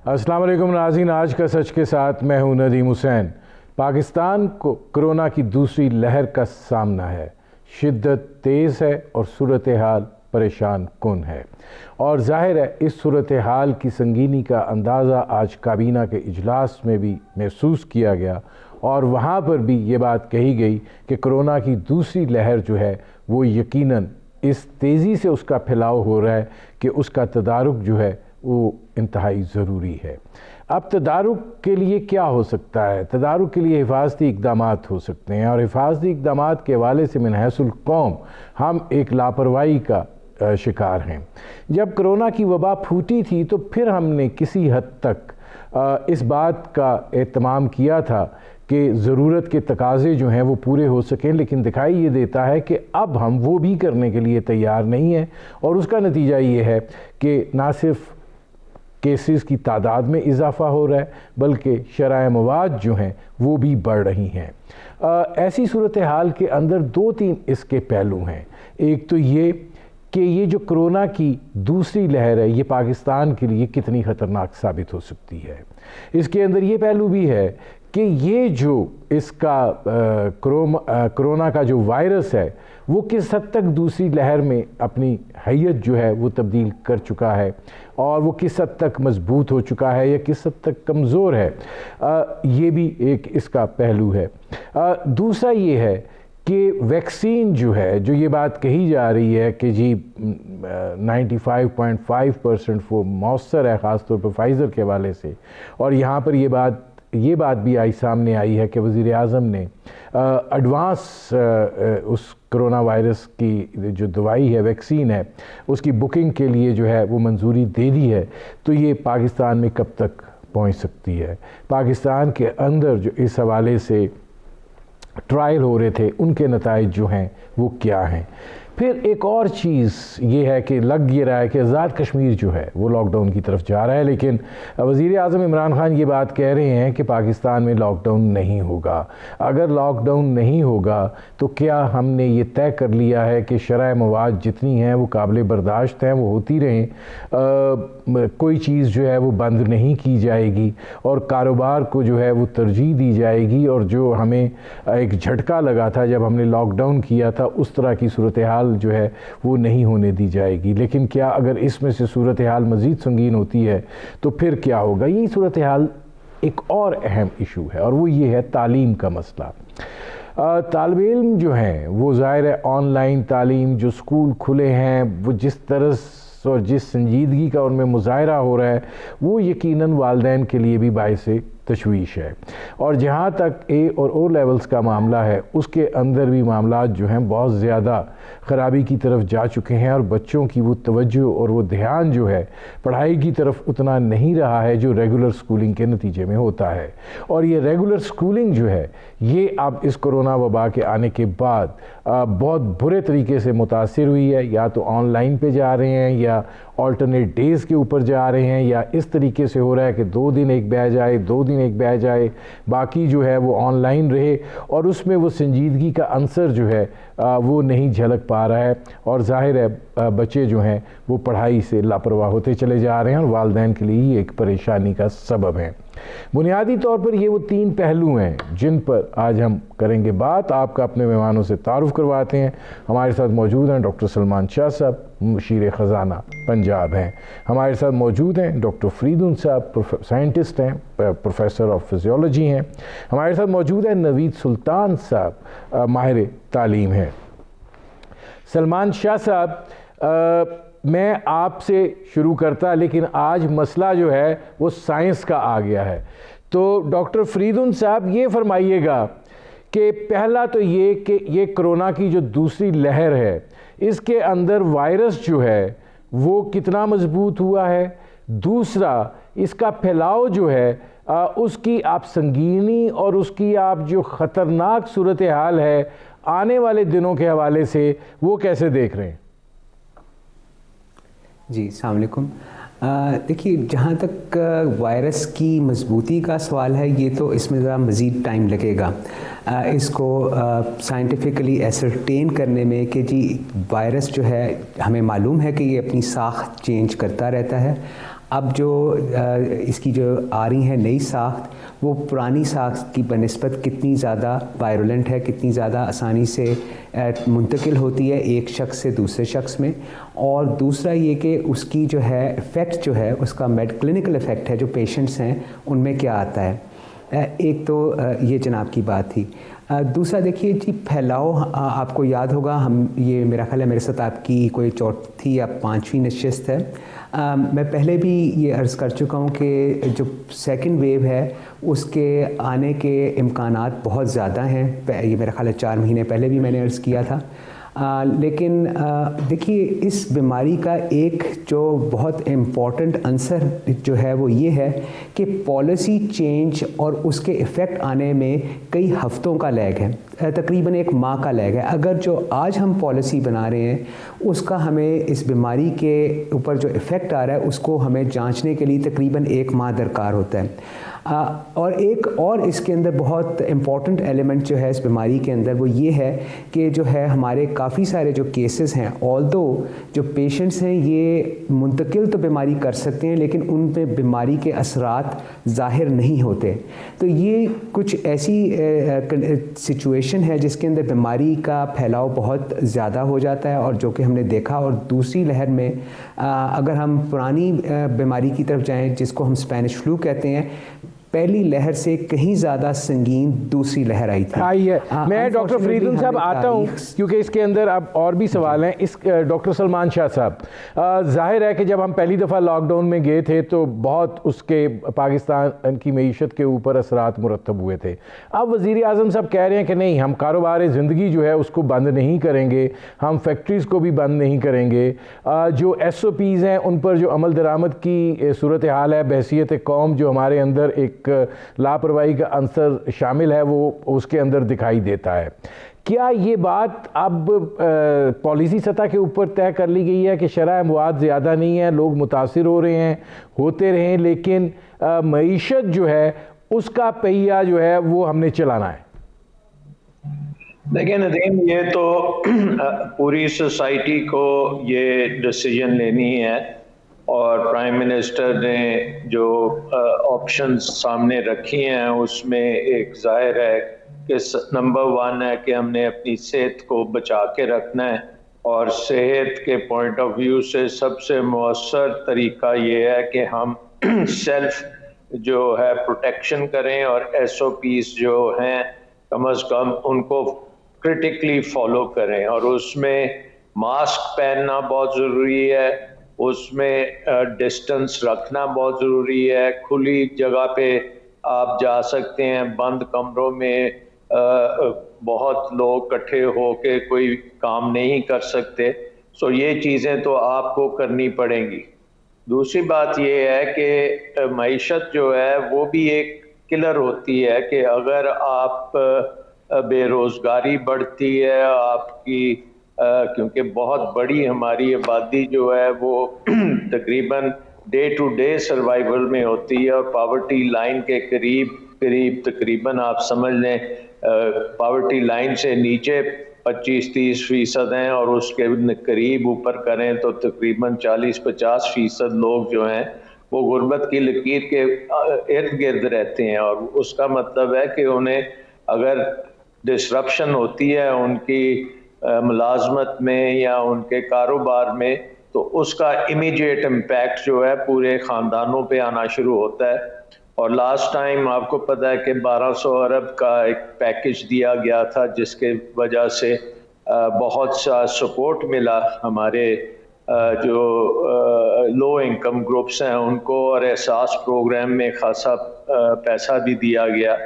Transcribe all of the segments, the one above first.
अस्सलाम वालेकुम नाज़रीन, आज का सच के साथ मैं हूं नदीम हुसैन। पाकिस्तान को कोरोना की दूसरी लहर का सामना है। शिद्दत तेज़ है और सूरत हाल परेशान कुन है, और जाहिर है इस सूरत हाल की संगीनी का अंदाज़ा आज काबीना के इजलास में भी महसूस किया गया, और वहाँ पर भी ये बात कही गई कि कोरोना की दूसरी लहर जो है वो यकीनन इस तेज़ी से उसका फैलाव हो रहा है कि उसका तदारुक जो है वो इंतहाई ज़रूरी है। अब तदारुक के लिए क्या हो सकता है? तदारुक के लिए हिफाजती इक़दाम हो सकते हैं, और हिफाजती इक़दाम के हवाले से मिन हैसुल कौम हम एक लापरवाही का शिकार हैं। जब कोरोना की वबा फूटी थी तो फिर हमने किसी हद तक इस बात का एहतमाम किया था कि ज़रूरत के तकाज़े जो हैं वो पूरे हो सकें, लेकिन दिखाई ये देता है कि अब हम वो भी करने के लिए तैयार नहीं हैं, और उसका नतीजा ये है कि ना सिर्फ केसेस की तादाद में इजाफ़ा हो रहा है बल्कि शराय मवाद जो हैं वो भी बढ़ रही हैं। ऐसी सूरत हाल के अंदर दो तीन इसके पहलू हैं। एक तो ये कि ये जो कोरोना की दूसरी लहर है ये पाकिस्तान के लिए कितनी ख़तरनाक साबित हो सकती है। इसके अंदर ये पहलू भी है कि ये जो इसका कोरोना का जो वायरस है वो किस हद तक दूसरी लहर में अपनी हैयत जो है वो तब्दील कर चुका है, और वो किस हद तक मजबूत हो चुका है या किस हद तक कमज़ोर है, ये भी एक इसका पहलू है। दूसरा ये है कि वैक्सीन जो है, जो ये बात कही जा रही है कि जी 95.5% वो मौसर है, ख़ास तौर पर फाइज़र के हवाले से, और यहाँ पर ये बात भी सामने आई है कि वज़ीर आज़म ने एडवांस उस कोरोना वायरस की जो दवाई है, वैक्सीन है, उसकी बुकिंग के लिए जो है वो मंजूरी दे दी है। तो ये पाकिस्तान में कब तक पहुंच सकती है? पाकिस्तान के अंदर जो इस हवाले से ट्रायल हो रहे थे उनके नताइज जो हैं वो क्या हैं? फिर एक और चीज़ ये है कि लग ये रहा है कि आज़ाद कश्मीर जो है वो लॉकडाउन की तरफ जा रहा है, लेकिन वज़ीर आज़म इमरान ख़ान ये बात कह रहे हैं कि पाकिस्तान में लॉकडाउन नहीं होगा। अगर लॉकडाउन नहीं होगा तो क्या हमने ये तय कर लिया है कि शरह मवाद जितनी हैं वो काबिल बर्दाश्त हैं, वो होती रहें, कोई चीज़ जो है वो बंद नहीं की जाएगी और कारोबार को जो है वो तरजीह दी जाएगी, और जो हमें एक झटका लगा था जब हमने लॉकडाउन किया था उस तरह की सूरत हाल जो है वो नहीं होने दी जाएगी? लेकिन क्या अगर इसमें से सूरत हाल मज़ीद संगीन होती है तो फिर क्या होगा? यही सूरत हाल एक और अहम इशू है, और वो ये है तालीम का मसला। तालिब इल्म जो हैं वो ज़ाहिर है ऑनलाइन तालीम, जो स्कूल खुले हैं, वो जिस तरह और जिस संजीदगी का उनमें मुज़ाहरा हो रहा है वो यकीनन वालिदैन के लिए भी बाइस तशवीश है। और जहाँ तक ए और ओ लेवल्स का मामला है उसके अंदर भी मामला जो हैं बहुत ज़्यादा ख़राबी की तरफ जा चुके हैं, और बच्चों की वो तवज्जो और वो ध्यान जो है पढ़ाई की तरफ उतना नहीं रहा है जो रेगुलर स्कूलिंग के नतीजे में होता है। और ये रेगुलर स्कूलिंग जो है ये अब इस कोरोना वबा के आने के बाद बहुत बुरे तरीके से मुतासिर हुई है। या तो ऑनलाइन पे जा रहे हैं या ऑल्टरनेट डेज़ के ऊपर जा रहे हैं, या इस तरीके से हो रहा है कि 2 दिन एक बैच आए, 2 दिन एक बैच आए, बाकी जो है वो ऑनलाइन रहे, और उसमें वो संजीदगी का अंसर जो है वो नहीं झलक पा रहा है, और जाहिर है बच्चे जो हैं वो पढ़ाई से लापरवाह होते चले जा रहे हैं, और वालिदैन के लिए ही एक परेशानी का सबब है। बुनियादी तौर पर ये वो 3 पहलू हैं जिन पर आज हम करेंगे बात। आपका अपने मेहमानों से तारुफ करवाते हैं। हमारे साथ मौजूद हैं डॉक्टर सलमान शाह साहब, मुशीर ख़ज़ाना पंजाब हैं। हमारे साथ मौजूद हैं डॉक्टर फरीदुन साहब, साइंटिस्ट हैं, प्रोफेसर ऑफ फिजियोलॉजी हैं। हमारे साथ मौजूद हैं नवीद सुल्तान साहब, माहिर तालीम हैं। सलमान शाह साहब, मैं आपसे शुरू करता, लेकिन आज मसला जो है वो साइंस का आ गया है। तो डॉक्टर फरीदुन साहब ये फरमाइएगा कि पहला तो ये कि ये कोरोना की जो दूसरी लहर है इसके अंदर वायरस जो है वो कितना मजबूत हुआ है, दूसरा इसका फैलाव जो है उसकी आप संगीनी और उसकी आप जो ख़तरनाक सूरत हाल है आने वाले दिनों के हवाले से वो कैसे देख रहे हैं? जी अस्सलाम वालेकुम। देखिए, जहाँ तक वायरस की मजबूती का सवाल है, ये तो इसमें ज़रा मज़ीद टाइम लगेगा इसको साइंटिफिकली एसरटेन करने में कि जी वायरस जो है, हमें मालूम है कि ये अपनी साख्त चेंज करता रहता है। अब जो इसकी जो आ रही है नई साख्त, वो पुरानी साख्त की बनिस्बत कितनी ज़्यादा वायरुलेंट है, कितनी ज़्यादा आसानी से मुंतकिल होती है एक शख्स से दूसरे शख्स में, और दूसरा ये कि उसकी जो है इफ़ेक्ट जो है उसका क्लिनिकल इफ़ेक्ट है जो पेशेंट्स हैं उनमें क्या आता है। एक तो ये जनाब की बात थी। दूसरा देखिए जी, फैलाव, आपको याद होगा ये मेरा ख्याल है मेरे साथ आपकी कोई चौथी या पांचवी नशिस्त है। मैं पहले भी ये अर्ज़ कर चुका हूँ कि जो सेकंड वेव है उसके आने के इम्कानात बहुत ज़्यादा हैं। ये मेरा ख्याल है 4 महीने पहले भी मैंने अर्ज़ किया था। लेकिन देखिए, इस बीमारी का एक जो बहुत इम्पॉर्टेंट आंसर जो है वो ये है कि पॉलिसी चेंज और उसके इफ़ेक्ट आने में कई हफ्तों का लैग है, तकरीबन 1 माह का लैग है। अगर जो आज हम पॉलिसी बना रहे हैं उसका हमें इस बीमारी के ऊपर जो इफ़ेक्ट आ रहा है उसको हमें जांचने के लिए तकरीबन 1 माह दरकार होता है। और एक और इसके अंदर बहुत इम्पॉर्टेंट एलिमेंट जो है इस बीमारी के अंदर वो ये है कि जो है हमारे काफ़ी सारे जो केसेस हैं, ऑल्दो जो पेशेंट्स हैं ये मुंतकिल तो बीमारी कर सकते हैं लेकिन उन पे बीमारी के असरात ज़ाहिर नहीं होते। तो ये कुछ ऐसी सिचुएशन है जिसके अंदर बीमारी का फैलाव बहुत ज़्यादा हो जाता है और जो कि हमने देखा। और दूसरी लहर में अगर हम पुरानी बीमारी की तरफ जाएं जिसको हम स्पेनिश फ्लू कहते हैं, पहली लहर से कहीं ज़्यादा संगीन दूसरी लहर आई थी। आई है। मैं डॉक्टर फरीदुल साहब आता हूँ क्योंकि इसके अंदर अब और भी सवाल हैं। इस डॉक्टर सलमान शाह साहब, जाहिर है कि जब हम पहली दफ़ा लॉकडाउन में गए थे तो बहुत उसके पाकिस्तान की मईशत के ऊपर असरात मुरतब हुए थे। अब वज़ीर आज़म साहब कह रहे हैं कि नहीं, हम कारोबार ज़िंदगी जो है उसको बंद नहीं करेंगे, हम फैक्ट्रीज़ को भी बंद नहीं करेंगे, जो SOPs हैं उन पर जो अमल दरामद की सूरत हाल है बहसीत कौम जो हमारे अंदर एक लापरवाही का अंसर शामिल है वो उसके अंदर दिखाई देता है। क्या ये बात अब पॉलिसी सतह के ऊपर तय कर ली गई है कि शरह अमवात ज़्यादा नहीं है, लोग मुतासिर हो रहे हैं, होते रहें, लेकिन मईशत जो है उसका पहिया जो है वो हमने चलाना है? देखिए नदीम, ये तो पूरी सोसाइटी को ये डिसीजन लेनी है और प्राइम मिनिस्टर ने जो ऑप्शंस सामने रखी हैं उसमें एक जाहिर है कि नंबर 1 है कि हमने अपनी सेहत को बचा के रखना है और सेहत के पॉइंट ऑफ व्यू से सबसे मौसर तरीका ये है कि हम सेल्फ जो है प्रोटेक्शन करें और SOPs जो हैं कम अज़ कम उनको क्रिटिकली फॉलो करें। और उसमें मास्क पहनना बहुत ज़रूरी है, उसमें डिस्टेंस रखना बहुत ज़रूरी है, खुली जगह पे आप जा सकते हैं, बंद कमरों में बहुत लोग इकट्ठे हो के कोई काम नहीं कर सकते। सो ये चीज़ें तो आपको करनी पड़ेंगी। दूसरी बात ये है कि मईशत जो है वो भी एक किलर होती है कि अगर आप बेरोज़गारी बढ़ती है आपकी, क्योंकि बहुत बड़ी हमारी आबादी जो है वो तकरीबन डे टू डे सर्वाइवल में होती है और पावर्टी लाइन के करीब तकरीबन आप समझ लें पावर्टी लाइन से नीचे 25-30% हैं और उसके करीब ऊपर करें तो तकरीबन 40-50% लोग जो हैं वो गुर्बत की लकीर के इर्द गिर्द रहते हैं। और उसका मतलब है कि उन्हें अगर डिसरप्शन होती है उनकी मुलाजमत में या उनके कारोबार में तो उसका इमीडिएट इम्पैक्ट जो है पूरे ख़ानदानों पे आना शुरू होता है। और लास्ट टाइम आपको पता है कि 1200 अरब का एक पैकेज दिया गया था जिसके वजह से बहुत सा सपोर्ट मिला हमारे जो लो इनकम ग्रुप्स हैं उनको, और एहसास प्रोग्राम में खासा पैसा भी दिया गया।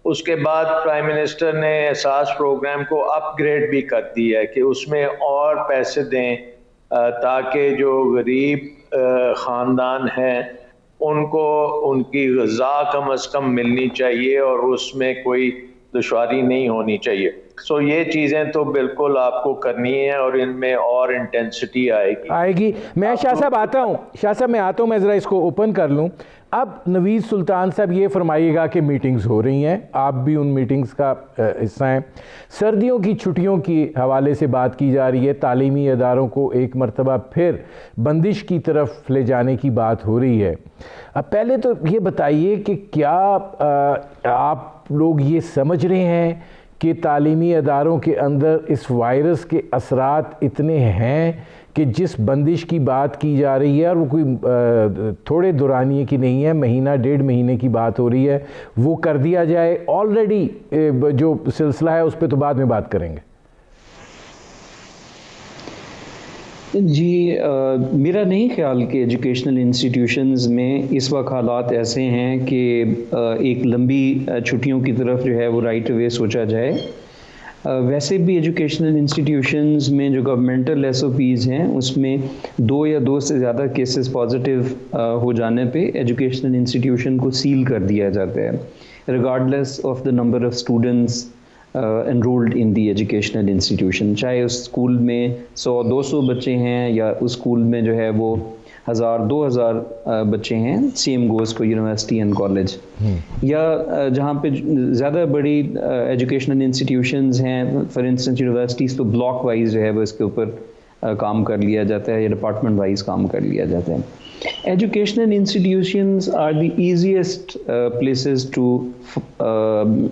उसके बाद प्राइम मिनिस्टर ने एहसास प्रोग्राम को अपग्रेड भी कर दिया है कि उसमें और पैसे दें ताकि जो गरीब ख़ानदान हैं उनको उनकी ग़िज़ा कम अज़ कम मिलनी चाहिए और उसमें कोई दुश्वारी नहीं होनी चाहिए। सो ये चीज़ें तो बिल्कुल आपको करनी है और इनमें और इंटेंसिटी आएगी। मैं शाह साहब आता हूँ, शाह साहब मैं आता हूँ, मैं ज़रा इसको ओपन कर लूँ। अब नवीद सुल्तान साहब ये फरमाइएगा कि मीटिंग्स हो रही हैं, आप भी उन मीटिंग्स का हिस्सा हैं। सर्दियों की छुट्टियों की हवाले से बात की जा रही है, तालीमी इदारों को एक मरतबा फिर बंदिश की तरफ ले जाने की बात हो रही है। अब पहले तो ये बताइए कि क्या आप लोग ये समझ रहे हैं कि तालीमी इदारों के अंदर इस वायरस के असरात इतने हैं कि जिस बंदिश की बात की जा रही है और वो कोई थोड़े दौरानिए की नहीं है, महीना 1.5 महीने की बात हो रही है, वो कर दिया जाए? ऑलरेडी जो सिलसिला है उस पर तो बाद में बात करेंगे। जी, मेरा नहीं ख्याल कि एजुकेशनल इंस्टीट्यूशंस में इस वक्त हालात ऐसे हैं कि एक लंबी छुट्टियों की तरफ जो है वो राइट अवे सोचा जाए। वैसे भी एजुकेशनल इंस्टीट्यूशंस में जो गवर्नमेंटल SOPs हैं उसमें 2 या 2 से ज़्यादा केसेस पॉजिटिव हो जाने पे एजुकेशनल इंस्टीट्यूशन को सील कर दिया जाता है, regardless of the number of students enrolled in the educational institution। चाहे उस स्कूल में 100-200 बच्चे हैं या उस स्कूल में जो है वो 1000-2000 बच्चे हैं, सेम गोज़ को यूनिवर्सिटी एंड कॉलेज, या जहाँ पे ज़्यादा बड़ी एजुकेशनल इंस्टीट्यूशंस हैं, फॉर इंस्टेंस यूनिवर्सिटीज़, तो ब्लॉक वाइज जो है वो इसके ऊपर काम कर लिया जाता है या डिपार्टमेंट वाइज काम कर लिया जाता है। Educational institutions are the easiest places to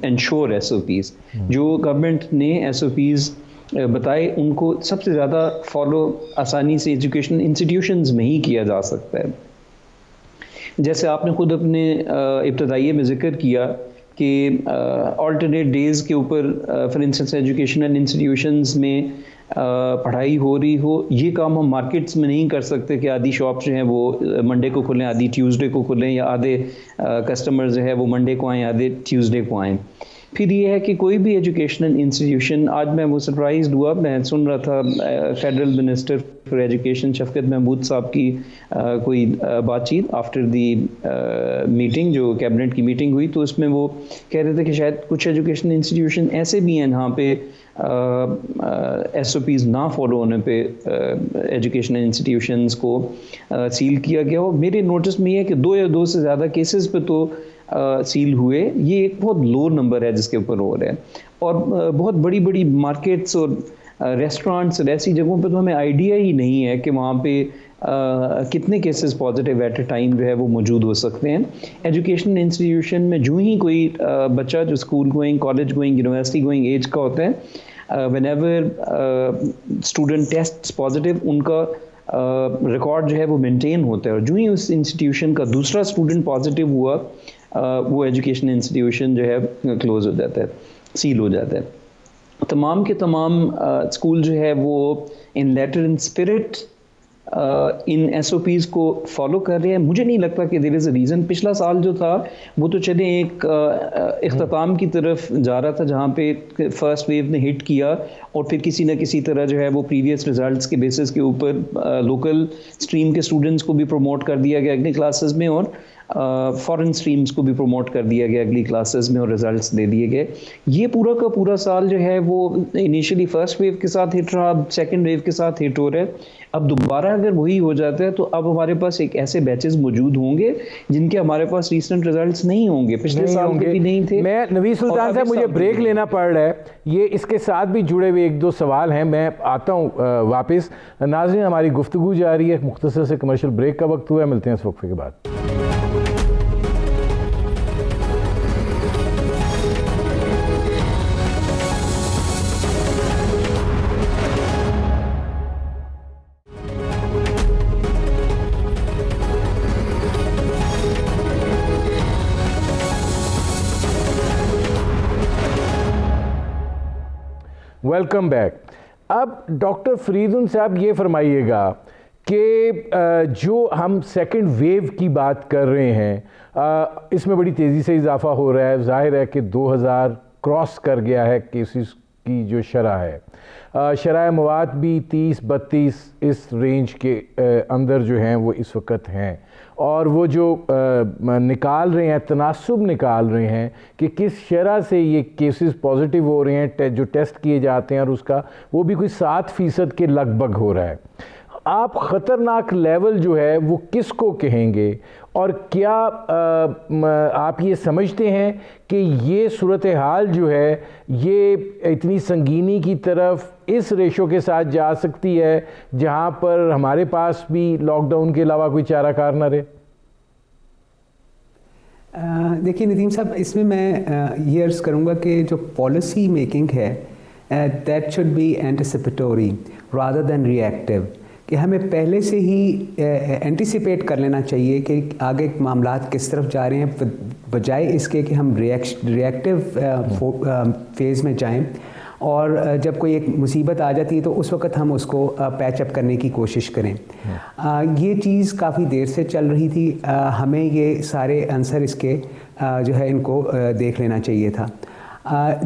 ensure SOPs। जो गवर्नमेंट ने SOPs बताए उनको सबसे ज़्यादा फॉलो आसानी से एजुकेशनल इंस्टीट्यूशंस में ही किया जा सकता है। जैसे आपने खुद अपने इब्तदाइये में जिक्र किया कि ऑल्टरनेट डेज़ के ऊपर फॉर इंस्टेंस एजुकेशनल इंस्टीट्यूशंस में पढ़ाई हो रही हो, ये काम हम मार्केट्स में नहीं कर सकते कि आधी शॉप जो हैं वो मंडे को खुलें, आधी ट्यूसडे को खुलें, या आधे कस्टमर जो है वो मंडे को आएँ, आधे ट्यूसडे को आएँ। फिर ये है कि कोई भी एजुकेशनल इंस्टीट्यूशन, आज मैं वो सरप्राइज हुआ, मैं सुन रहा था फेडरल मिनिस्टर फॉर एजुकेशन शफकत महमूद साहब की कोई बातचीत आफ्टर दी मीटिंग, जो कैबिनेट की मीटिंग हुई, तो उसमें वो कह रहे थे कि शायद कुछ एजुकेशनल इंस्टीट्यूशन ऐसे भी हैं जहाँ पे SOPs ना फॉलो होने पे एजुकेशनल इंस्टीट्यूशंस को सील किया गया हो। मेरे नोटिस में ये है कि 2 या 2 से ज़्यादा केसेस पे तो सील हुए, ये एक बहुत लो नंबर है जिसके ऊपर हो रहा है। और बहुत बड़ी बड़ी मार्केट्स और रेस्टोरेंट्स और ऐसी जगहों पे तो हमें आइडिया ही नहीं है कि वहाँ पे कितने cases positive at a time जो है वो मौजूद हो सकते हैं। एजुकेशनल इंस्टीट्यूशन में जो ही कोई बच्चा जो school going, college going, university going age का होता है, व्हेनेवर स्टूडेंट टेस्ट पॉजिटिव, उनका रिकॉर्ड जो है वो मेंटेन होता है, और जो ही उस इंस्टीट्यूशन का दूसरा स्टूडेंट पॉजिटिव हुआ वो एजुकेशनल इंस्टीट्यूशन जो है क्लोज हो जाता है, सील हो जाता है। तमाम के तमाम स्कूल जो है वो in letter in spirit in SOPs को फॉलो कर रहे हैं। मुझे नहीं लगता कि देयर इज़ अ रीज़न। पिछला साल जो था वो तो चले एक इख्तिताम की तरफ जा रहा था, जहाँ पे फर्स्ट वेव ने हिट किया और फिर किसी न किसी तरह जो है वो प्रीवियस रिजल्ट्स के बेसिस के ऊपर लोकल स्ट्रीम के स्टूडेंट्स को भी प्रमोट कर दिया गया अगली क्लासेस में, और फॉरेन स्ट्रीम्स को भी प्रमोट कर दिया गया अगली क्लासेस में, और रिजल्ट्स दे दिए गए। ये पूरा का पूरा साल जो है वो इनिशियली फर्स्ट वेव के साथ हिट रहा, अब सेकेंड वेव के साथ हिट हो रहा है। अब दोबारा अगर वही हो जाता है तो अब हमारे पास एक ऐसे बैचेस मौजूद होंगे जिनके हमारे पास रीसेंट रिजल्ट्स नहीं होंगे, पिछले साल के भी नहीं थे। मैं नवीद सुल्तान साहब, मुझे ब्रेक लेना पड़ रहा है, ये इसके साथ भी जुड़े हुए 1-2 सवाल हैं, मैं आता हूँ वापस। नाज़रीन, हमारी गुफ्तगू जारी है, मुख्तसर से कमर्शियल ब्रेक का वक्त हुआ है, मिलते हैं इस वक्फे के बाद। Welcome back. अब डॉक्टर फरीदुन साहब ये फरमाइएगा कि जो हम सेकंड वेव की बात कर रहे हैं, इसमें बड़ी तेज़ी से इजाफा हो रहा है। ज़ाहिर है कि 2000 क्रॉस कर गया है केसेस की जो शरह है, शरह मवाद भी 30-32 इस रेंज के अंदर जो हैं वो इस वक्त हैं। और वो जो निकाल रहे हैं, तनासुब निकाल रहे हैं कि किस शरह से ये केसेस पॉजिटिव हो रहे हैं, जो टेस्ट किए जाते हैं, और उसका वो भी कोई 7% के लगभग हो रहा है। आप ख़तरनाक लेवल जो है वो किसको कहेंगे, और क्या आप ये समझते हैं कि ये सूरत हाल जो है ये इतनी संगीनी की तरफ इस रेशो के साथ जा सकती है जहां पर हमारे पास भी लॉकडाउन के अलावा कोई चाराकार न रहे? देखिए नदीम साहब, इसमें मैं ये अर्ज़ करूँगा कि जो पॉलिसी मेकिंग है that should be anticipatory rather than reactive, कि हमें पहले से ही एंटिसिपेट कर लेना चाहिए कि आगे मामलात किस तरफ जा रहे हैं, बजाय इसके कि हम रिएक्टिव फेज़ में जाएं, और जब कोई एक मुसीबत आ जाती है तो उस वक्त हम उसको पैचअप करने की कोशिश करें। ये चीज़ काफ़ी देर से चल रही थी, हमें ये सारे आंसर इसके जो है इनको देख लेना चाहिए था।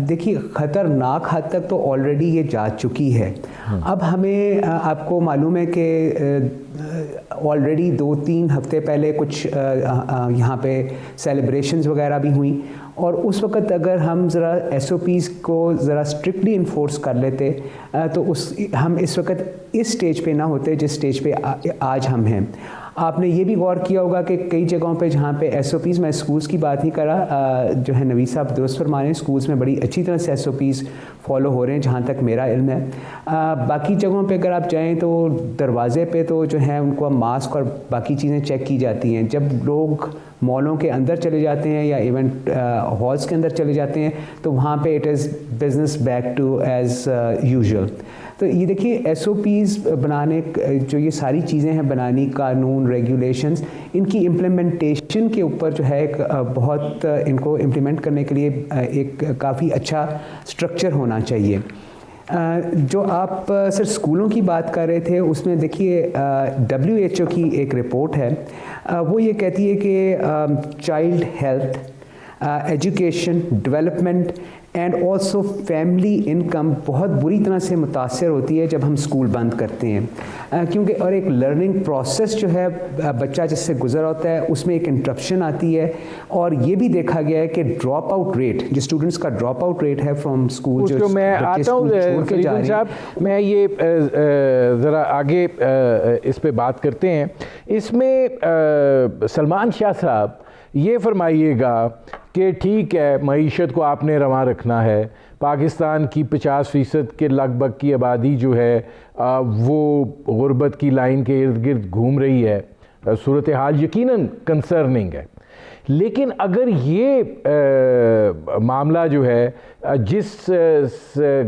देखिए ख़तरनाक हद तक तो ऑलरेडी ये जा चुकी है। अब हमें आपको मालूम है कि ऑलरेडी 2-3 हफ्ते पहले कुछ यहाँ पे सेलिब्रेशंस वगैरह भी हुई, और उस वक्त अगर हम ज़रा SOPs को ज़रा स्ट्रिक्टली इन्फोर्स कर लेते तो हम इस वक्त इस स्टेज पे ना होते जिस स्टेज पे आज हम हैं। आपने ये भी गौर किया होगा कि कई जगहों पे जहाँ पे SOPs, मैं स्कूल्स की बात नहीं कर रहा, जो है नवीद साहब दुरुस्त फरमा रहे हैं, स्कूल्स में बड़ी अच्छी तरह से SOPs फॉलो हो रहे हैं जहाँ तक मेरा इल्म है। बाकी जगहों पे अगर आप जाएं तो दरवाज़े पे तो जो है उनको मास्क और बाकी चीज़ें चेक की जाती हैं। जब लोग मॉलों के अंदर चले जाते हैं या इवेंट हॉल्स के अंदर चले जाते हैं तो वहाँ पे it is business back to as usual. तो ये देखिए SOPs बनाने, जो ये सारी चीज़ें हैं बनानी, कानून रेगुलेशंस, इनकी इम्प्लीमेंटेशन के ऊपर जो है एक बहुत इनको इम्प्लीमेंट करने के लिए एक काफ़ी अच्छा स्ट्रक्चर होना चाहिए। जो आप सर स्कूलों की बात कर रहे थे, उसमें देखिए WHO की एक रिपोर्ट है, वो ये कहती है कि child health, education, development and also family income बहुत बुरी तरह से मुतासर होती है जब हम स्कूल बंद करते हैं, क्योंकि और एक लर्निंग प्रोसेस जो है बच्चा जिससे गुजर होता है उसमें एक इंटरप्शन आती है। और ये भी देखा गया है कि ड्रॉप आउट रेट, जो स्टूडेंट्स का ड्रॉप आउट रेट है फ्रॉम स्कूल, जो मैं आता हूँ साहब, मैं ये ज़रा आगे इस पे बात करते हैं। इसमें सलमान शाह साहब ये फरमाइएगा कि ठीक है, मईशत को आपने रवां रखना है, पाकिस्तान की 50% के लगभग की आबादी जो है वो गुर्बत की लाइन के इर्द गिर्द घूम रही है, सूरत हाल यकीनन कंसर्निंग है। लेकिन अगर ये मामला जो है जिस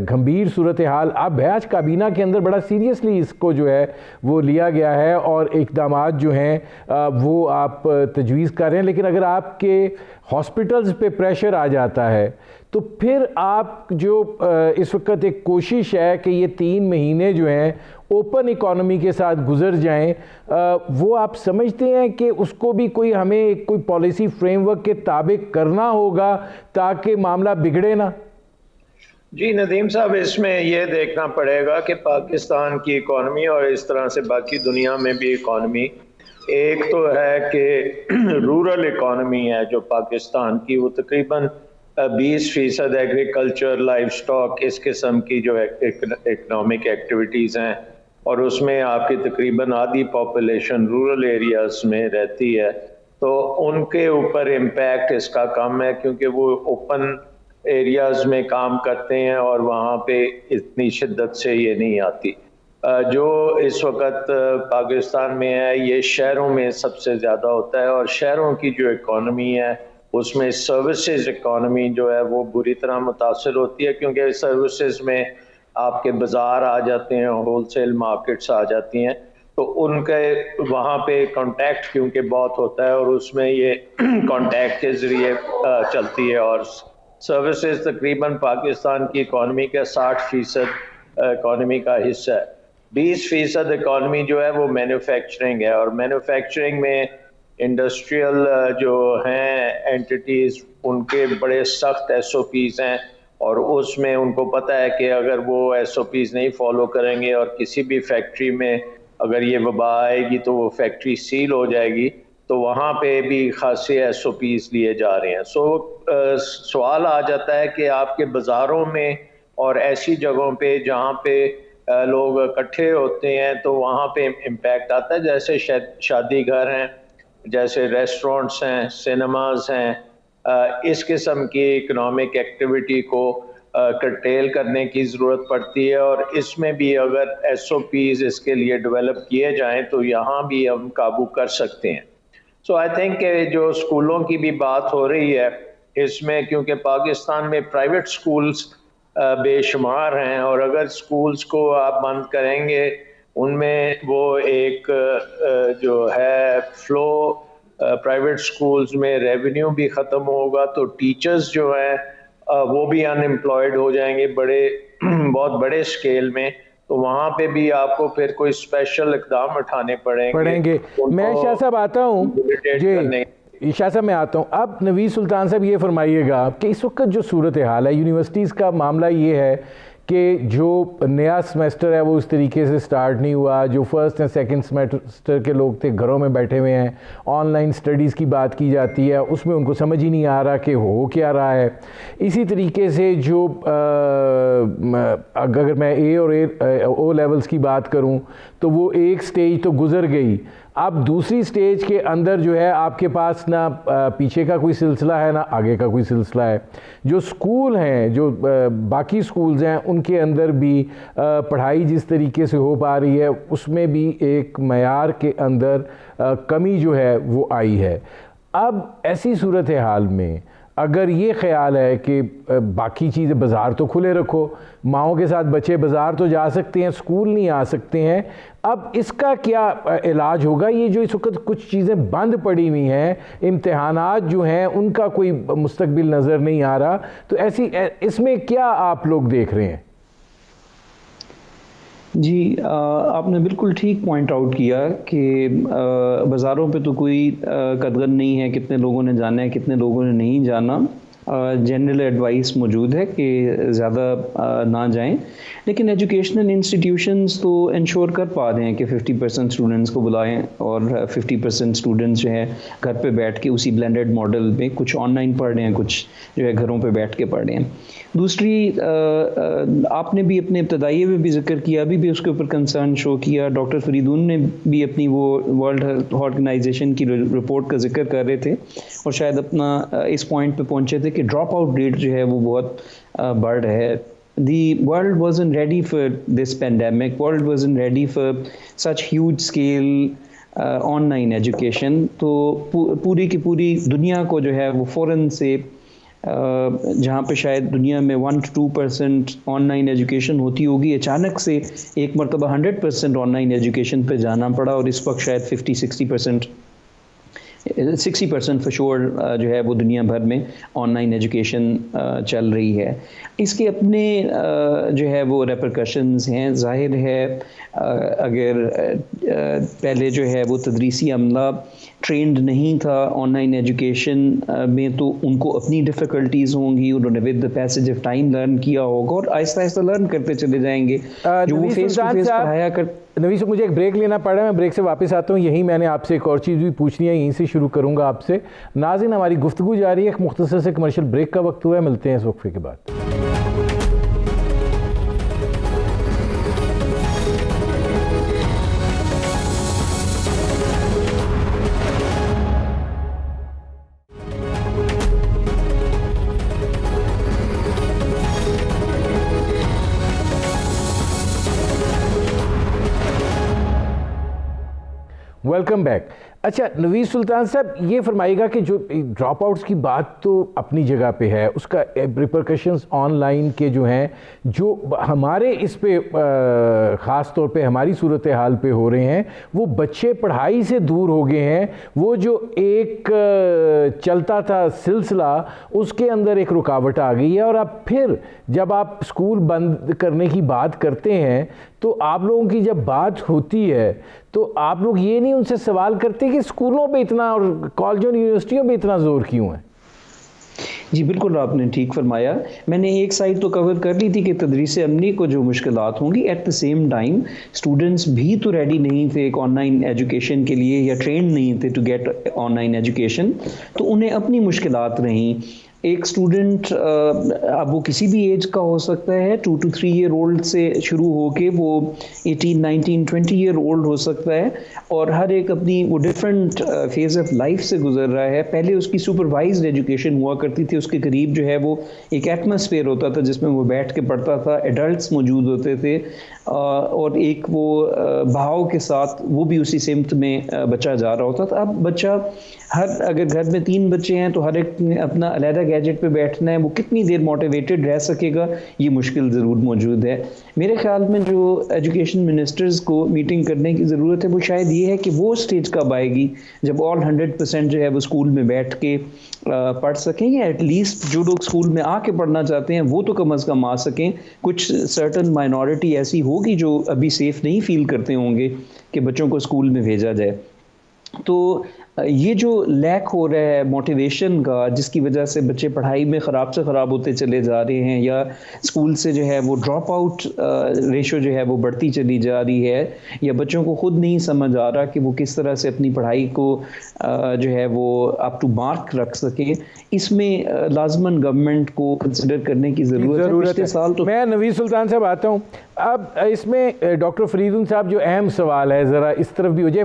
गंभीर सूरत हाल अब है, आज काबीना के अंदर बड़ा सीरियसली इसको जो है वो लिया गया है और इक़दामात जो हैं वो आप तजवीज़ कर रहे हैं, लेकिन अगर आपके हॉस्पिटल्स पे प्रेशर आ जाता है तो फिर आप जो इस वक्त एक कोशिश है कि ये 3 महीने जो हैं ओपन इकॉनमी के साथ गुजर जाएं, वो आप समझते हैं कि उसको भी हमें कोई पॉलिसी फ्रेमवर्क के ताबिक करना होगा ताकि मामला बिगड़े ना? जी नदीम साहब, इसमें यह देखना पड़ेगा कि पाकिस्तान की इकॉनमी और इस तरह से बाकी दुनिया में भी इकॉनमी, एक तो है कि रूरल इकॉनमी है जो पाकिस्तान की, वो तकरीबन 20% एग्रीकल्चर, लाइव स्टॉक, इस किस्म की जो इकनॉमिक एक्टिविटीज़ हैं, और उसमें आपकी तकरीबन आधी पॉपुलेशन रूरल एरियाज़ में रहती है, तो उनके ऊपर इम्पैक्ट इसका कम है क्योंकि वो ओपन एरियाज़ में काम करते हैं और वहाँ पे इतनी शिद्दत से ये नहीं आती। जो इस वक्त पाकिस्तान में है ये शहरों में सबसे ज़्यादा होता है, और शहरों की जो इकॉनमी है उसमें सर्विसेज इकॉनमी जो है वो बुरी तरह मुतासर होती है, क्योंकि सर्विसेज में आपके बाज़ार आ जाते हैं, होलसेल मार्केट्स आ जाती हैं, तो उनके वहाँ पे कांटेक्ट क्योंकि बहुत होता है और उसमें ये कांटेक्ट के ज़रिए चलती है। और सर्विसेज तकरीबन पाकिस्तान की इकॉनमी का 60% इकॉनमी का हिस्सा है। 20% इकॉनमी जो है वो मैन्युफैक्चरिंग है, और मैन्युफैक्चरिंग में इंडस्ट्रियल जो हैं एंटिटीज़, उनके बड़े सख्त SOPs हैं और उसमें उनको पता है कि अगर वो SOPs नहीं फॉलो करेंगे और किसी भी फैक्ट्री में अगर ये वबा आएगी तो वो फैक्ट्री सील हो जाएगी, तो वहाँ पे भी खासे SOPs लिए जा रहे हैं। सवाल आ जाता है कि आपके बाज़ारों में और ऐसी जगहों पे जहाँ पे लोग इकट्ठे होते हैं तो वहाँ पे इम्पैक्ट आता है, जैसे शादी घर हैं, जैसे रेस्टोरेंट्स हैं, सिनेमाज हैं। इस किस्म की इकोनॉमिक एक्टिविटी को कर्टेल करने की ज़रूरत पड़ती है, और इसमें भी अगर SOPs इसके लिए डेवलप किए जाएं तो यहाँ भी हम काबू कर सकते हैं। आई थिंक जो स्कूलों की भी बात हो रही है इसमें, क्योंकि पाकिस्तान में प्राइवेट स्कूल्स बेशुमार हैं, और अगर स्कूल्स को आप बंद करेंगे उनमें वो एक जो है फ्लो, प्राइवेट स्कूल्स में रेवेन्यू भी ख़त्म होगा, तो टीचर्स जो हैं वो भी अनएम्प्लॉयड हो जाएंगे बहुत बड़े स्केल में, तो वहाँ पे भी आपको फिर कोई स्पेशल इक़दाम उठाने पड़ेंगे। मैं शाह साहब आता हूँ जी, शाह साहब मैं आता हूँ। अब नवीस सुल्तान साहब ये फरमाइएगा कि इस वक्त जो सूरत हाल है, यूनिवर्सिटीज़ का मामला ये है कि जो नया सेमेस्टर है वो इस तरीके से स्टार्ट नहीं हुआ। जो फर्स्ट एंड सेकंड सेमेस्टर के लोग थे घरों में बैठे हुए हैं, ऑनलाइन स्टडीज़ की बात की जाती है, उसमें उनको समझ ही नहीं आ रहा कि हो क्या रहा है। इसी तरीके से जो अगर मैं A और O लेवल्स की बात करूं तो वो एक स्टेज तो गुजर गई, अब दूसरी स्टेज के अंदर जो है आपके पास ना पीछे का कोई सिलसिला है ना आगे का कोई सिलसिला है। जो स्कूल हैं, जो बाकी स्कूल्स हैं, उनके अंदर भी पढ़ाई जिस तरीके से हो पा रही है उसमें भी एक मयार के अंदर कमी जो है वो आई है। अब ऐसी सूरत हाल में अगर ये ख्याल है कि बाकी चीज़ें, बाज़ार तो खुले रखो, माओं के साथ बच्चे बाज़ार तो जा सकते हैं, स्कूल नहीं आ सकते हैं, अब इसका क्या इलाज होगा? ये जो इस वक्त कुछ चीज़ें बंद पड़ी हुई हैं, इम्तिहानात जो हैं उनका कोई मुस्तकबिल नज़र नहीं आ रहा, तो ऐसी इसमें क्या आप लोग देख रहे हैं? जी, आपने बिल्कुल ठीक पॉइंट आउट किया कि बाज़ारों पे तो कोई कदगन नहीं है, कितने लोगों ने जाना है कितने लोगों ने नहीं जाना। जनरल एडवाइस मौजूद है कि ज़्यादा ना जाएं, लेकिन एजुकेशनल इंस्टीट्यूशंस तो इंश्योर कर पा रहे हैं कि 50% स्टूडेंट्स को बुलाएं और 50% स्टूडेंट्स जो है घर पे बैठ के उसी ब्लेंडेड मॉडल में कुछ ऑनलाइन पढ़ रहे हैं, कुछ जो है घरों पे बैठ के पढ़ रहे हैं। दूसरी, आपने भी अपने इब्तदाई में भी जिक्र किया, अभी भी उसके ऊपर कंसर्न शो किया। डॉक्टर फरीदून ने भी अपनी वो वर्ल्ड हेल्थ ऑर्गेनाइजेशन की रिपोर्ट का जिक्र कर रहे थे और शायद अपना इस पॉइंट पे पहुंचे थे कि ड्रॉप आउट रेट जो है वो बहुत बढ़ रहा है। The world wasn't ready for this pandemic. World wasn't ready for such huge scale online education. तो पूरी की पूरी दुनिया को जो है वो फ़ौरन से जहाँ पे शायद दुनिया में 1-2% ऑनलाइन एजुकेशन होती होगी, अचानक से एक मरतबा 100% ऑनलाइन एजुकेशन पे जाना पड़ा, और इस वक्त शायद 60% फॉर श्योर जो है वो दुनिया भर में ऑनलाइन एजुकेशन चल रही है। इसके अपने जो है वो रेपरकशंस हैं। ज़ाहिर है अगर पहले जो है वो तदरीसी अमला ट्रेंड नहीं था ऑनलाइन एजुकेशन में, तो उनको अपनी डिफ़िकल्टीज़ होंगी, उन्होंने with the passage of time learn किया होगा और आहिस्ता आहिस्ता लर्न करते चले जाएंगे। जो वो फेस टू फेस पढ़ाया कर। नवीस, मुझे एक ब्रेक लेना पड़ा, मैं ब्रेक से वापस आता हूँ। यहीं मैंने आपसे एक और चीज़ भी पूछनी है, यहीं से शुरू करूँगा आपसे। नाज़रीन, हमारी गुफ्तगू जारी है, एक मुख्तसर से कमर्शियल ब्रेक का वक्त हुआ है, मिलते हैं इस वक्फे के बाद। Welcome back. अच्छा नवीस सुल्तान साहब, ये फरमाइएगा कि जो ड्रॉप आउट्स की बात तो अपनी जगह पे है, उसका रिपरकशंस ऑनलाइन के जो हैं, जो हमारे इस पे ख़ास तौर पे हमारी सूरत हाल पे हो रहे हैं, वो बच्चे पढ़ाई से दूर हो गए हैं। वो जो एक चलता था सिलसिला, उसके अंदर एक रुकावट आ गई है, और अब फिर जब आप स्कूल बंद करने की बात करते हैं तो आप लोगों की जब बात होती है तो आप लोग ये नहीं उनसे सवाल करते कि स्कूलों पे इतना और कॉलेजों यूनिवर्सिटियों पे इतना जोर क्यों है? जी बिल्कुल, आपने ठीक फरमाया। मैंने एक साइड तो कवर कर ली थी कि तदरीस अमली को जो मुश्किलात होंगी, at the same time students भी तो रेडी नहीं थे एक ऑनलाइन एजुकेशन के लिए, या ट्रेंड नहीं थे टू गेट ऑनलाइन एजुकेशन, तो उन्हें अपनी मुश्किलात रहीं। एक स्टूडेंट अब वो किसी भी एज का हो सकता है, 2 to 3 ईयर ओल्ड से शुरू होके वो 18, 19, 20 ईयर ओल्ड हो सकता है, और हर एक अपनी वो डिफरेंट फेज ऑफ लाइफ से गुजर रहा है। पहले उसकी सुपरवाइज्ड एजुकेशन हुआ करती थी, उसके करीब जो है वो एक एटमॉस्फेयर होता था जिसमें वो बैठ के पढ़ता था, एडल्ट्स मौजूद होते थे, और एक वो भाव के साथ वो भी उसी सिमत में बच्चा जा रहा होता था। अब बच्चा अगर घर में 3 बच्चे हैं तो हर एक ने अपना अलहदा गैजेट पे बैठना है, वो कितनी देर मोटिवेटेड रह सकेगा, ये मुश्किल ज़रूर मौजूद है। मेरे ख्याल में जो एजुकेशन मिनिस्टर्स को मीटिंग करने की ज़रूरत है वो शायद ये है कि वो स्टेज कब आएगी जब ऑल 100% जो है वो स्कूल में बैठ के पढ़ सकें, या एटलीस्ट जो लोग स्कूल में आके पढ़ना चाहते हैं वो तो कम अज़ कम आ सकें। कुछ सर्टन माइनॉरिटी ऐसी होगी जो अभी सेफ़ नहीं फील करते होंगे कि बच्चों को स्कूल में भेजा जाए। तो ये जो लैक हो रहा है मोटिवेशन का, जिसकी वजह से बच्चे पढ़ाई में ख़राब से ख़राब होते चले जा रहे हैं, या स्कूल से जो है वो ड्रॉप आउट रेशो जो है वो बढ़ती चली जा रही है, या बच्चों को ख़ुद नहीं समझ आ रहा कि वो किस तरह से अपनी पढ़ाई को जो है वो अप टू मार्क रख सके, इसमें लाजमन गवर्नमेंट को कंसिडर करने की ज़रूरत है। पिछले साल तो मैं नवीद सुल्तान साहब आता हूँ। अब इसमें डॉक्टर फरीदुन साहब जो अहम सवाल है, ज़रा इस तरफ भी हो जाए।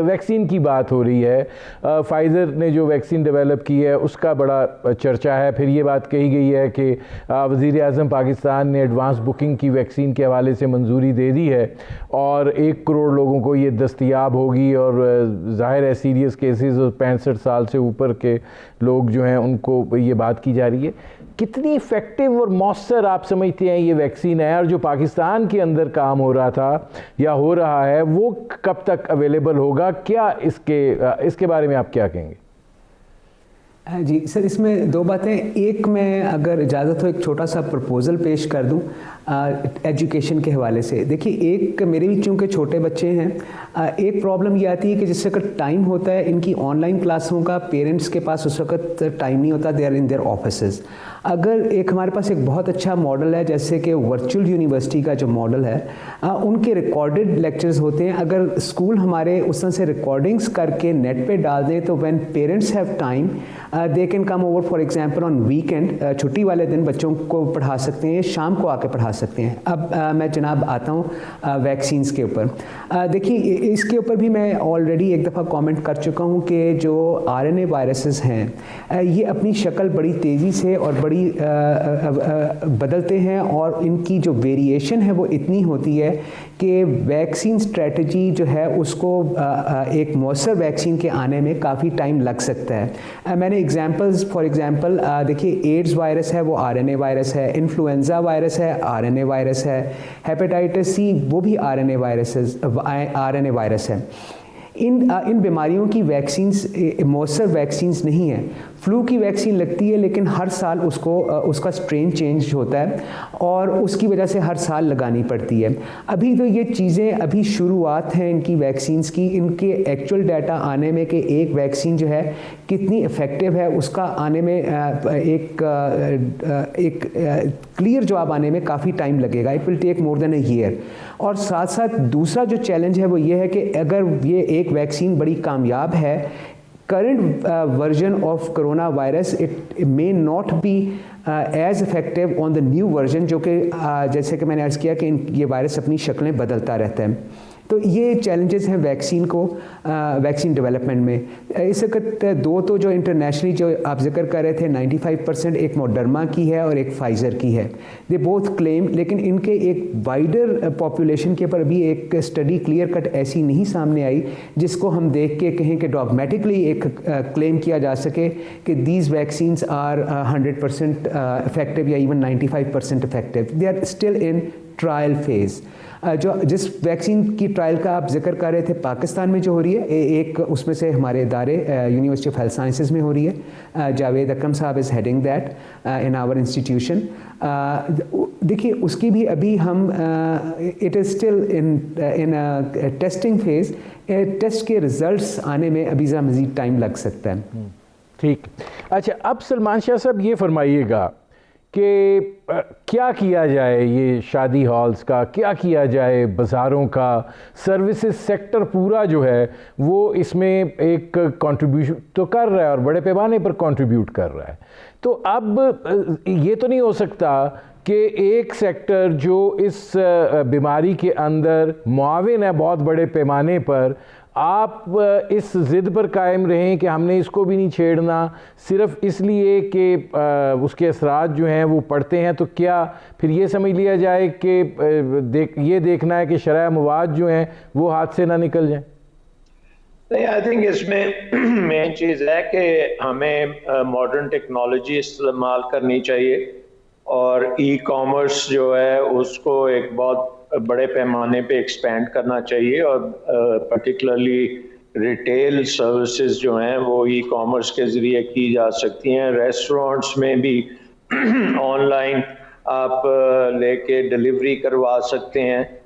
वैक्सीन की बात हो रही है, फाइज़र ने जो वैक्सीन डेवलप की है उसका बड़ा चर्चा है। फिर ये बात कही गई है कि वज़ीर आज़म पाकिस्तान ने एडवांस बुकिंग की वैक्सीन के हवाले से मंजूरी दे दी है और 1 करोड़ लोगों को ये दस्तयाब होगी, और ज़ाहिर है सीरियस केसेस और 65 साल से ऊपर के लोग जो हैं उनको ये बात की जा रही है। कितनी इफ़ेक्टिव और मौसर आप समझते हैं ये वैक्सीन है, और जो पाकिस्तान के अंदर काम हो रहा था या हो रहा है वो कब तक अवेलेबल होगा? क्या इसके बारे में आप क्या कहेंगे? जी सर, इसमें 2 बातें। एक, मैं अगर इजाज़त हो एक छोटा सा प्रपोज़ल पेश कर दूं एजुकेशन के हवाले से। देखिए, एक मेरे भी चूँकि छोटे बच्चे हैं, एक प्रॉब्लम ये आती है कि जिस वक्त टाइम होता है इनकी ऑनलाइन क्लासों का, पेरेंट्स के पास उस वक्त टाइम नहीं होता, they are in their offices. अगर एक हमारे पास एक बहुत अच्छा मॉडल है जैसे कि वर्चुअल यूनिवर्सिटी का जो मॉडल है, उनके रिकॉर्डेड लेक्चर्स होते हैं। अगर स्कूल हमारे उस तरह से रिकॉर्डिंग्स करके नेट पे डाल दें तो when parents have time they can come over, for example on weekend, छुट्टी वाले दिन बच्चों को पढ़ा सकते हैं, शाम को आके पढ़ा सकते हैं। अब मैं जनाब आता हूँ वैक्सीन्स के ऊपर। देखिए, इसके ऊपर भी मैं ऑलरेडी एक दफ़ा कमेंट कर चुका हूँ कि जो RNA वायरसेस हैं ये अपनी शक्ल बड़ी तेज़ी से और बड़ी बदलते हैं, और इनकी जो वेरिएशन है वो इतनी होती है कि वैक्सीन स्ट्रेटजी जो है उसको एक मौसर वैक्सीन के आने में काफ़ी टाइम लग सकता है। मैंने फॉर एग्जांपल देखिए, एड्स वायरस है वो RNA वायरस है, इन्फ्लुएंजा वायरस है RNA वायरस है, हेपेटाइटिस C वो भी RNA वायरस है। इन बीमारियों की वैक्सीन्स मौसर वैक्सीन्स नहीं है। फ्लू की वैक्सीन लगती है लेकिन हर साल उसका स्ट्रेन चेंज होता है और उसकी वजह से हर साल लगानी पड़ती है। अभी तो ये चीज़ें अभी शुरुआत हैं इनकी वैक्सीन्स की। इनके एक्चुअल डाटा आने में कि एक वैक्सीन जो है कितनी इफ़ेक्टिव है उसका आने में एक क्लियर जवाब आने में काफ़ी टाइम लगेगा। It will take more than a year. और साथ साथ दूसरा जो चैलेंज है वो ये है कि अगर ये एक वैक्सीन बड़ी कामयाब है, current version of coronavirus, it may not be as effective on the new version, जो कि जैसे कि मैंने अर्ज़ किया कि ये वायरस अपनी शक्लें बदलता रहता है। तो ये चैलेंजेस हैं वैक्सीन डेवलपमेंट में। इस वक्त 2 तो जो इंटरनेशनली जो आप जिक्र कर रहे थे 95%, एक मॉडर्ना की है और एक फाइज़र की है। दे बोथ क्लेम, लेकिन इनके एक वाइडर पॉपुलेशन के ऊपर अभी एक स्टडी क्लियर कट ऐसी नहीं सामने आई जिसको हम देख के कहें कि डॉगमेटिकली एक क्लेम किया जा सके कि दीज वैक्सीन्स आर 100% इफेक्टिव या even 95% effective. They are still in trial phase. जिस वैक्सीन की ट्रायल का आप जिक्र कर रहे थे पाकिस्तान में जो हो रही है, एक उसमें से हमारे इदारे यूनिवर्सिटी ऑफ हेल्थ साइंसेज में हो रही है। Javed Akram Sahab is heading that in our institution. देखिए, उसकी भी अभी हम it is still in testing phase. Test के रिज़ल्ट्स आने में अभी ज़रा मज़ीद टाइम लग सकता है। ठीक। अच्छा, अब सलमान शाह साहब ये फरमाइएगा कि क्या किया जाए ये शादी हॉल्स का, क्या किया जाए बाज़ारों का, सर्विसेज सेक्टर पूरा जो है वो इसमें एक कंट्रीब्यूशन तो कर रहा है और बड़े पैमाने पर कंट्रीब्यूट कर रहा है। तो अब ये तो नहीं हो सकता कि एक सेक्टर जो इस बीमारी के अंदर मुआविन है बहुत बड़े पैमाने पर, आप इस ज़िद पर कायम रहें कि हमने इसको भी नहीं छेड़ना सिर्फ इसलिए कि उसके असरात जो हैं वो पड़ते हैं। तो क्या फिर ये समझ लिया जाए कि ये देखना है कि शरअ मवाद जो हैं वो हाथ से ना निकल जाएं? नहीं, आई थिंक इसमें मेन चीज़ है कि हमें मॉडर्न टेक्नोलॉजी इस्तेमाल करनी चाहिए और ई कॉमर्स जो है उसको एक बहुत बड़े पैमाने पे एक्सपेंड करना चाहिए और पर्टिकुलरली रिटेल सर्विसेज जो हैं वो ई कॉमर्स के ज़रिए की जा सकती हैं। रेस्टोरेंट्स में भी ऑनलाइन आप लेके डिलीवरी करवा सकते हैं।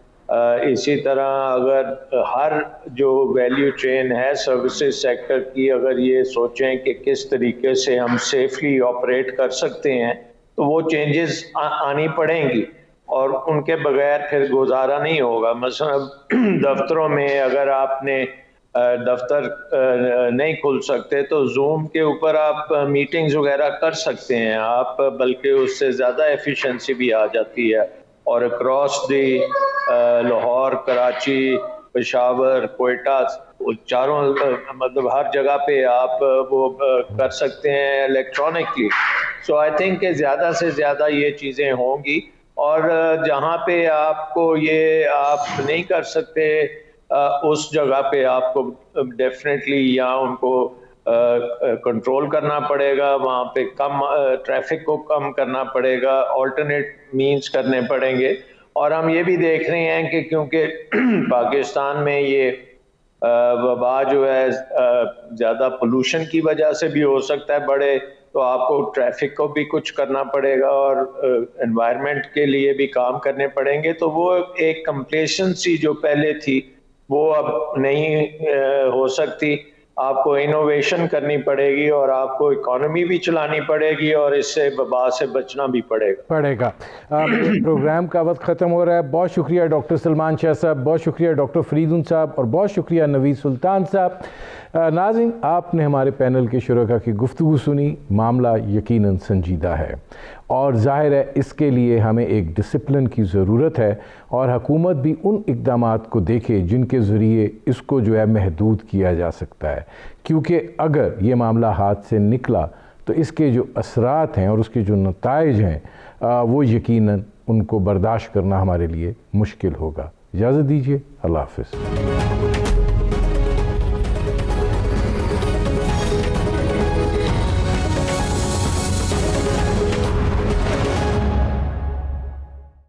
इसी तरह अगर हर जो वैल्यू चेन है सर्विसेज सेक्टर की, अगर ये सोचें कि किस तरीके से हम सेफली ऑपरेट कर सकते हैं तो वो चेंजेस आनी पड़ेंगी और उनके बगैर फिर गुजारा नहीं होगा। मसलन दफ्तरों में अगर आपने दफ्तर नहीं खुल सकते तो जूम के ऊपर आप मीटिंग्स वगैरह कर सकते हैं आप, बल्कि उससे ज़्यादा एफिशिएंसी भी आ जाती है। और अक्रॉस दी लाहौर, कराची, पेशावर, कोयटा, चारों मतलब हर जगह पे आप वो कर सकते हैं इलेक्ट्रॉनिकली। सो आई थिंक कि ज़्यादा से ज़्यादा ये चीज़ें होंगी और जहाँ पे आपको ये आप नहीं कर सकते उस जगह पे आपको डेफिनेटली या उनको कंट्रोल करना पड़ेगा, वहाँ पे कम ट्रैफिक को कम करना पड़ेगा, ऑल्टरनेट मींस करने पड़ेंगे। और हम ये भी देख रहे हैं कि क्योंकि पाकिस्तान में ये वबा जो है ज़्यादा पोल्यूशन की वजह से भी हो सकता है बड़े, तो आपको ट्रैफिक को भी कुछ करना पड़ेगा और एनवायरनमेंट के लिए भी काम करने पड़ेंगे। तो वो एक कंप्लेसेंसी जो पहले थी वो अब नहीं हो सकती। आपको इनोवेशन करनी पड़ेगी और आपको इकोनॉमी भी चलानी पड़ेगी और इससे वबा से बचना भी पड़ेगा। प्रोग्राम का वक्त ख़त्म हो रहा है। बहुत शुक्रिया डॉक्टर सलमान शाह साहब, बहुत शुक्रिया डॉक्टर फरीदुन साहब और बहुत शुक्रिया नवीद सुल्तान साहब। नाज़रीन, आपने हमारे पैनल के शुरका की गुफ्तगू सुनी। मामला यकीनन संजीदा है और ज़ाहिर है इसके लिए हमें एक डिसिप्लिन की ज़रूरत है और हुकूमत भी उन इक़दामात को देखे जिनके ज़रिए इसको जो है महदूद किया जा सकता है, क्योंकि अगर ये मामला हाथ से निकला तो इसके जो असरात हैं और उसके जो नताइज हैं वो यकीनन उनको बर्दाश्त करना हमारे लिए मुश्किल होगा। इजाज़त दीजिए, अल्लाह हाफ़िज़।